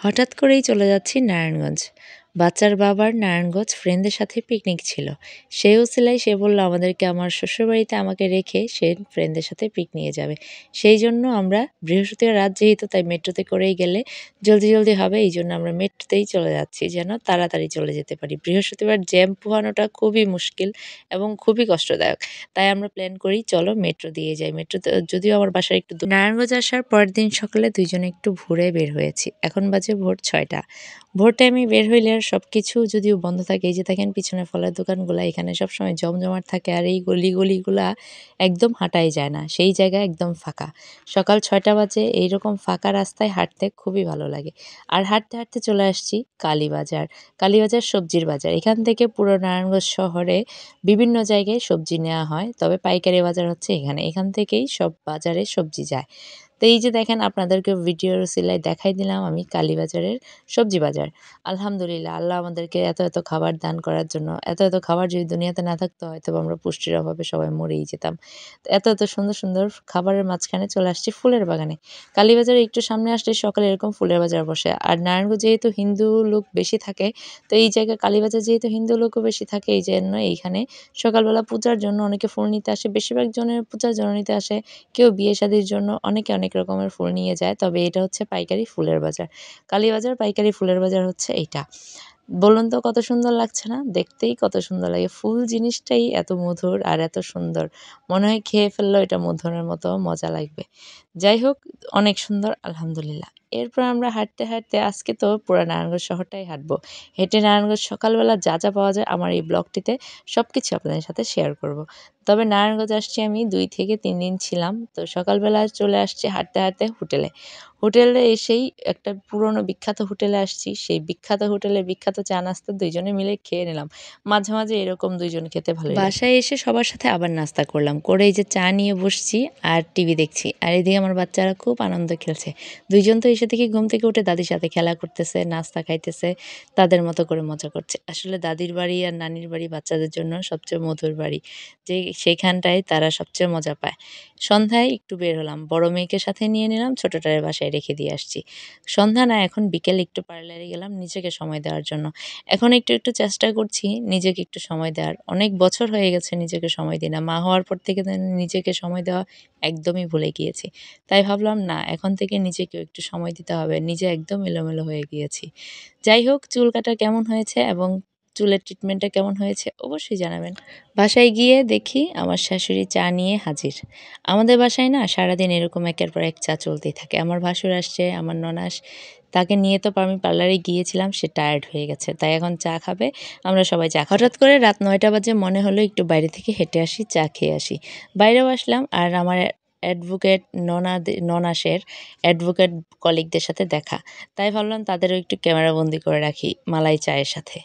হঠাৎ করেই চলে যাচ্ছি নারায়ণগঞ্জ। বাচ্চার বাবার নারায়ণগঞ্জ ফ্রেন্ডদের সাথে পিকনিক ছিল। সেই উছিলায় সে বলল আমাদেরকে আমার শ্বশুরবাড়িতে আমাকে রেখে সে ফ্রেন্ডদের সাথে নিয়ে যাবে। সেই জন্য আমরা বৃহস্পতিবার রাত যেহেতু তাই মেট্রোতে করেই গেলে জলদি হবে এইজন্য আমরা মেট্রোতেই চলে যাচ্ছি যেন তাড়াতাড়ি চলে যেতে পারি। বৃহস্পতিবার জ্যাম পোহানোটা খুবই মুশকিল এবং খুবই কষ্টদায়ক। তাই আমরা প্ল্যান করি চলো মেট্রো দিয়ে যাই। মেট্রোতে যদিও আমার বাসার একটু দূর। নারায়ণগঞ্জ আসার পরের দিন সকালে দুইজনে একটু ঘুরে বের হয়েছি। এখন বাজে ভোর ৬টা। ভোর টাইমে বের হইলে আর সবকিছু যদিও বন্ধ থাকে, এই যে দেখেন পিছনে ফলের দোকানগুলা এখানে সবসময় জমজমাট থাকে আর এই গলিগুলা একদম হাঁটাই যায় না। সেই জায়গায় একদম ফাঁকা। সকাল ৬টা বাজে এইরকম ফাঁকা রাস্তায় হাঁটতে খুবই ভালো লাগে। আর হাঁটতে চলে আসছি কালীবাজার। কালীবাজার সবজির বাজার। এখান থেকে পুরো নারায়ণগঞ্জ শহরে বিভিন্ন জায়গায় সবজি নেওয়া হয়। তবে পাইকারি বাজার হচ্ছে এখানে। এখান থেকেই সব বাজারে সবজি যায়। তো এই যে দেখেন আপনাদেরকে ভিডিওর উছিলায় দেখাই দিলাম আমি কালীবাজারের সবজি বাজার। আলহামদুলিল্লাহ আল্লাহ আমাদেরকে এত খাবার দান করার জন্য। এত খাবার যদি দুনিয়াতে না থাকতো হয়তোবা আমরা পুষ্টির অভাবে সবাই মরেই যেতাম। তো এত সুন্দর খাবারের মাঝখানে চলে আসছি ফুলের বাগানে। কালীবাজারে একটু সামনে আসলে সকালে এরকম ফুলের বাজার বসে। আর নারায়ণগঞ্জ যেহেতু হিন্দু লোক বেশি থাকে, তো এই জায়গায় কালীবাজার যেহেতু হিন্দু লোকও বেশি থাকে এইজন্য এইখানে সকালবেলা পূজার জন্য অনেকে ফুল নিতে আসে। বেশিরভাগ জনের পূজার জন্য নিতে আসে। কেউ বিয়ে-শাদির জন্য অনেকে অনেক রকমের ফুল নিয়ে যায়। তবে এটা হচ্ছে পাইকারি ফুলের বাজার। কালীবাজার পাইকারি ফুলের বাজার হচ্ছে এইটা। বলুন তো কত সুন্দর লাগছে না? দেখতেই কত সুন্দর লাগে। ফুল জিনিসটাই এত মধুর আর এত সুন্দর। মনে হয় খেয়ে ফেললেও এটা মধুরের মতো মজা লাগবে। যাই হোক অনেক সুন্দর আলহামদুলিল্লাহ। এরপর আমরা হাঁটতে আজকে তো পুরা নারায়ণগঞ্জ শহরটাই হাঁটবো। হেঁটে নারায়ণগঞ্জ সকালবেলা যা পাওয়া যায় আমার এই ব্লগটিতে সবকিছু আপনাদের সাথে শেয়ার করব। তবে নারায়ণগঞ্জ আসছি আমি ২ থেকে ৩ দিন ছিলাম। তো সকালবেলা চলে আসছি হাঁটতে হোটেলে। হোটেলে এসেই একটা পুরনো বিখ্যাত হোটেলে আসছি। সেই বিখ্যাত হোটেলে বিখ্যাত চা নাস্তা ২ জনে মিলে খেয়ে নিলাম। মাঝে এরকম ২ জন খেতে ভালোই লাগে। বাসায় এসে সবার সাথে আবার নাস্তা করলাম। করে এই যে চা নিয়ে বসছি আর টিভি দেখছি। আর এদিকে আমার বাচ্চারা খুব আনন্দ খেলছে। ২ জন তো এসে দেখি ঘুম থেকে উঠে দাদির সাথে খেলা করতেছে, নাস্তা খাইতেছে, তাদের মতো করে মজা করছে। আসলে দাদির বাড়ি আর নানির বাড়ি বাচ্চাদের জন্য সবচেয়ে মধুর বাড়ি। সেইখানটায় তারা সবচেয়ে মজা পায়। সন্ধ্যায় একটু বের হলাম। বড় মেয়েকে সাথে নিয়ে নিলাম, ছোটটারে বাসায় রেখে দিয়ে আসছি। সন্ধ্যা না এখন বিকেল একটু পার্লারে গেলাম নিজেকে সময় দেওয়ার জন্য। এখন একটু চেষ্টা করছি নিজেকে একটু সময় দেওয়ার। অনেক বছর হয়ে গেছে নিজেকে সময় দিই না। মা হওয়ার পর থেকে নিজেকে সময় দেওয়া একদমই ভুলে গিয়েছি। তাই ভাবলাম না এখন থেকে নিজেকেও একটু সময় দিতে হবে। নিজে একদম এলোমেলো হয়ে গিয়েছি। যাই হোক চুল কাটা কেমন হয়েছে এবং চুলের ট্রিটমেন্টটা কেমন হয়েছে অবশ্যই জানাবেন। বাসায় গিয়ে দেখি আমার শাশুড়ি চা নিয়ে হাজির। আমাদের বাসায় না সারাদিন এরকম একের পর এক চা চলতেই থাকে। আমার ভাসুর আসছে, আমার ননাস, তাকে নিয়ে তো আমি পার্লারে গিয়েছিলাম, সে টায়ার্ড হয়ে গেছে। তাই এখন চা খাবে, আমরা সবাই চা হঠাৎ করে রাত ৯টা বাজে মনে হলো একটু বাইরে থেকে হেঁটে আসি, চা খেয়ে আসি। বাইরেও আসলাম আর আমার অ্যাডভোকেট ননাসের অ্যাডভোকেট কলিগদের সাথে দেখা। তাই ভাবলাম তাদেরও একটু ক্যামেরাবন্দি করে রাখি মালাই চায়ের সাথে।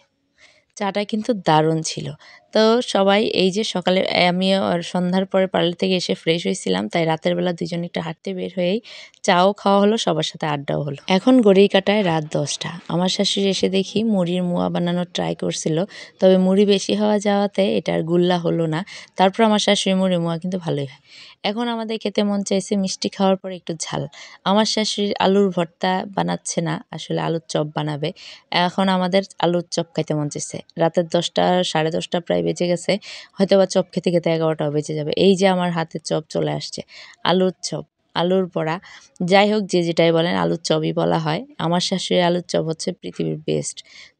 চাটা কিন্তু দারুণ ছিল। তো সবাই এই যে সকালে আমিও আর সন্ধ্যার পরে পার্লার থেকে এসে ফ্রেশ হইছিলাম। তাই রাতের বেলা দুজনে একটু হাঁটতে বের হয়েই চাও খাওয়া হলো, সবার সাথে আড্ডাও হলো। এখন ঘড়ির কাঁটায় রাত ১০টা। আমার শাশুড়ি এসে দেখি মুড়ির মোয়া বানানোর ট্রাই করছিল। তবে মুড়ি বেশি হওয়া যাওয়াতে এটা আর গুল্লা হলো না। তারপর আমার শাশুড়ির মুড়ির মোয়া কিন্তু ভালোই হয়। এখন আমাদের খেতে মন চাইছে মিষ্টি খাওয়ার পরে একটু ঝাল। আমার শাশুড়ি আলুর ভর্তা বানাচ্ছে না, আসলে আলুর চপ বানাবে। এখন আমাদের আলুর চপ খাইতে মন চাইছে। রাতের ১০টা ১০:৩০ প্রায় বেজে গেছে। হয়তোবা চপ খেতে ১১টাও বেজে যাবে। এই যে আমার হাতে চপ চলে আসছে। আলুর চপ, আলুর বড়া, যাই হোক যে যেটাই বলেন আলুর চপই বলা হয়। আমার শাশুড়ির আলুর চপ হচ্ছে পৃথিবীর বেস্ট।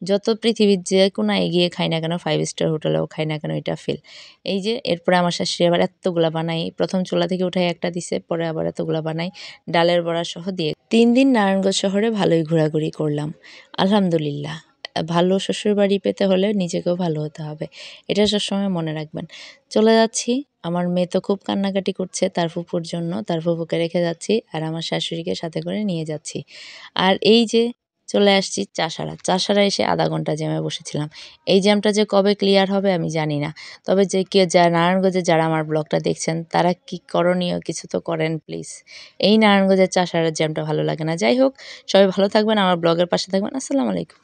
যত পৃথিবীর যে কোনায় এগিয়ে খাই না কেন, 5 স্টার হোটেলেও খাই না কেন এটা ফেল। এই যে এরপরে আমার শাশুড়ি আবার এত্তগুলা বানাই। ১ম চুলা থেকে উঠাই একটা দিছে, পরে আবার এতগুলা বানাই। ডালের বড়া সহ দিয়ে। ৩ দিন নারায়ণগঞ্জ শহরে ভালোই ঘোরাঘুরি করলাম। আলহামদুলিল্লাহ। ভালো শ্বশুরবাড়ি পেতে হলে নিজেকেও ভালো হতে হবে। এটা সবসময় মনে রাখবেন। চলে যাচ্ছি। আমার মেয়ে তো খুব কান্নাকাটি করছে তার ফুপুর জন্য। তার ফুপুকে রেখে যাচ্ছি আর আমার শাশুড়িকে সাথে করে নিয়ে যাচ্ছি। আর এই যে চলে আসছি চাষাঢ়া। চাষাঢ়া এসে ০.৫ ঘন্টা জ্যামে বসেছিলাম। এই জ্যামটা যে কবে ক্লিয়ার হবে আমি জানি না। তবে যারা নারায়ণগঞ্জে যারা আমার ব্লগটা দেখছেন তারা কি করণীয় কিছু তো করেন প্লিজ। এই নারায়ণগঞ্জের চাষাঢ়ার জ্যামটা ভালো লাগে না। যাই হোক সবাই ভালো থাকবেন, আমার ব্লগের পাশে থাকবেন। আসসালামু আলাইকুম।